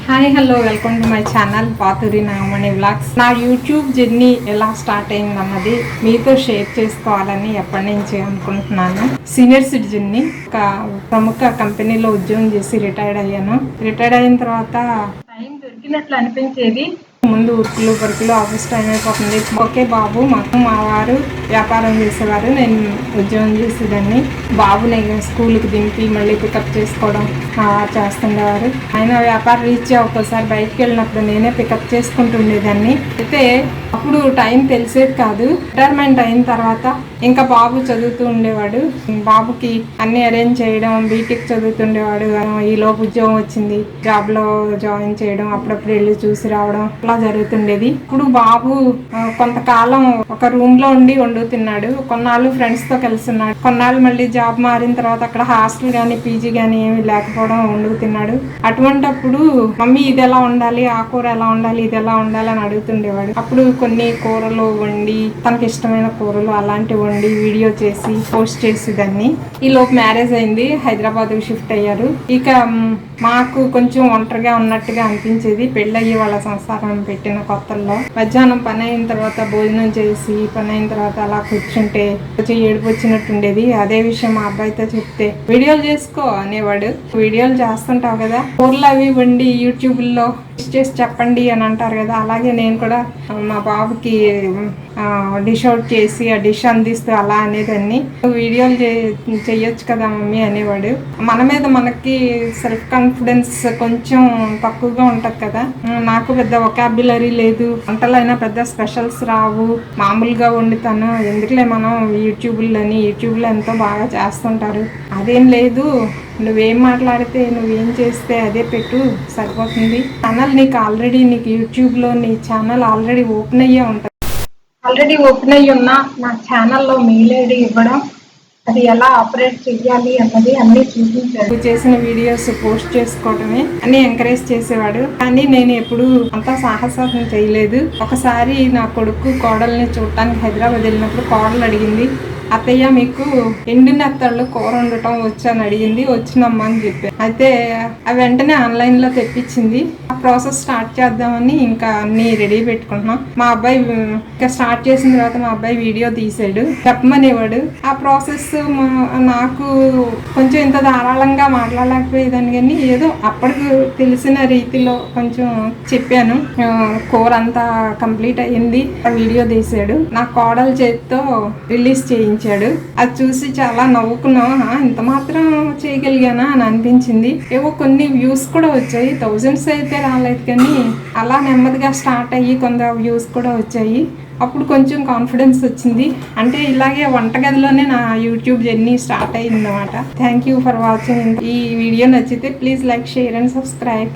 Hi hello welcome to my channel Paturi Nagamani vlogs. నా YouTube journey ఎలా start అయింది అన్నది మీతో షేర్ చేసుకోవాలని ఎప్పటి నుంచి అనుకుంటున్నాను. సీనియర్ సిటిజన్ని ఒక ప్రముఖ కంపెనీలో ఉద్యోగం చేసి రిటైర్డ్ అయ్యాను. రిటైర్డ్ అయిన తర్వాత టైం దొరికినట్లు అనిపించేది. ముందు ఉరుకులు పరుకులు ఆఫీస్ టైం అయిపోతుంది. ఓకే బాబు మా వారు వ్యాపారం చేసేవారు, నేను ఉద్యోగం చేసేదాన్ని. బాబుని స్కూల్కి దింపి మళ్ళీ పికప్ చేసుకోవడం చేస్తుండేవారు. ఆయన వ్యాపార రీత్యా ఒక్కోసారి బయటకు వెళ్ళినప్పుడు నేనే పికప్ చేసుకుంటుండేదాన్ని. అయితే అప్పుడు టైం తెలిసేది కాదు. రిటైర్మెంట్ అయిన తర్వాత ఇంకా బాబు చదువుతూ ఉండేవాడు. బాబుకి అన్ని అరేంజ్ చేయడం, బీటెక్ చదువుతుండేవాడు. ఈలోపు ఉద్యోగం వచ్చింది, జాబ్లో జాయిన్ చేయడం, అప్పుడప్పుడు వెళ్ళి చూసి రావడం అలా జరుగుతుండేది. ఇప్పుడు బాబు కొంతకాలం ఒక రూమ్ లో ఉండి వండుతున్నాడు. కొన్నాళ్ళు ఫ్రెండ్స్ తో కలిసి ఉన్నాడు. కొన్నాళ్ళు మళ్ళీ జాబ్ మారిన తర్వాత అక్కడ హాస్టల్ గానీ పీజీ గానీ ఏమి లేకపోవడం వండుతున్నాడు. అటువంటప్పుడు మమ్మీ ఇది ఎలా ఉండాలి, ఆ కూర ఎలా ఉండాలి, ఇది ఎలా ఉండాలి అని అడుగుతుండేవాడు. అప్పుడు కొన్ని కూరలు వండి, తనకి ఇష్టమైన కూరలు అలాంటివి వండి వీడియో చేసి పోస్ట్ చేసేదాన్ని. ఈ లోపు మ్యారేజ్ అయింది, హైదరాబాద్ షిఫ్ట్ అయ్యారు. ఇక మాకు కొంచెం ఒంటరిగా ఉన్నట్టుగా అనిపించేది. పెళ్ళయ్యి వాళ్ళ సంసారం పెట్టిన కొత్తల్లో మధ్యాహ్నం పని అయిన తర్వాత భోజనం చేసి పని అయిన తర్వాత అలా కూర్చుంటే కొంచెం ఏడుపు వచ్చినట్టు ఉండేది. అదే విషయం మా అబ్బాయితో చెప్తే వీడియోలు చేసుకో అనేవాడు. వీడియోలు చేస్తుంటావు కదా, కూరలు అవి వండి యూట్యూబ్లో చేసి చెప్పండి అని అంటారు కదా, అలాగే నేను కూడా మా బాబుకి డిష్ అవుట్ చేసి ఆ డిష్ అందిస్తూ అలా అనేదాన్ని. వీడియోలు చెయ్యొచ్చు కదా మమ్మీ అనేవాడు. మన మీద మనకి సెల్ఫ్ కాన్ఫిడెన్స్ కొంచెం తక్కువగా ఉంటుంది కదా. నాకు పెద్ద వొకాబులరీ లేదు, వంటలైనా పెద్ద స్పెషల్స్ రావు, మామూలుగా వండుతాను, ఎందుకులే మనం యూట్యూబ్లో ఎంతో బాగా చేస్తుంటారు, అదేం లేదు, నువ్వేం మాట్లాడితే నువ్వేం చేస్తే అదే పెట్టు సరిపోతుంది. ఛానల్ నీకు యూట్యూబ్లో నీ ఛానల్ ఆల్రెడీ ఓపెన్ అయ్యే ఉంటుంది. ఆల్రెడీ ఓపెన్ అయ్యి ఉన్న నా ఛానల్లో మెయిల్ ఐడి ఇవ్వడం, అది ఎలా ఆపరేట్ చెయ్యాలి అన్నది అన్నీ చూపించాడు. చేసిన వీడియోస్ పోస్ట్ చేసుకోవడమే అన్ని ఎంకరేజ్ చేసేవాడు. కానీ నేను ఎప్పుడు అంత సాహసం చేయలేదు. ఒకసారి నా కొడుకు కోడల్ని చూడటానికి హైదరాబాద్ వెళ్ళినప్పుడు కోడలు అడిగింది, అత్తయ్య మీకు ఎండినత్తళ్ళు కూర వండటం వచ్చని అడిగింది. వచ్చినమ్మా అని చెప్పాను. అయితే అవి వెంటనే ఆన్లైన్లో తెప్పించింది. ఆ ప్రాసెస్ స్టార్ట్ చేద్దామని ఇంకా అన్ని రెడీ పెట్టుకుంటున్నాం. మా అబ్బాయి ఇంకా స్టార్ట్ చేసిన తర్వాత మా అబ్బాయి వీడియో తీసాడు, చెప్పమనేవాడు. ఆ ప్రాసెస్ నాకు కొంచెం ఇంత ధారాళంగా మాట్లాడలేకపోయేదాన్ని, కానీ ఏదో అప్పటికి తెలిసిన రీతిలో కొంచెం చెప్పాను. కూర అంతా కంప్లీట్ అయ్యింది, వీడియో తీసాడు. నా కోడల చేతితో రిలీజ్ చేయించాడు. అది చూసి చాలా నవ్వుకున్నాం. ఇంత మాత్రం చేయగలిగానా అని అనిపించింది. ఏవో కొన్ని వ్యూస్ కూడా వచ్చాయి, థౌజండ్స్ అయితే రాలేదు, కానీ అలా నెమ్మదిగా స్టార్ట్ అయ్యి కొంత వ్యూస్ కూడా వచ్చాయి. అప్పుడు కొంచెం కాన్ఫిడెన్స్ వచ్చింది. అంటే ఇలాగే వంటగదిలోనే నా యూట్యూబ్ జర్నీ స్టార్ట్ అయింది అన్నమాట. Thank you for watching. ఈ వీడియో నచ్చితే please like, share and subscribe.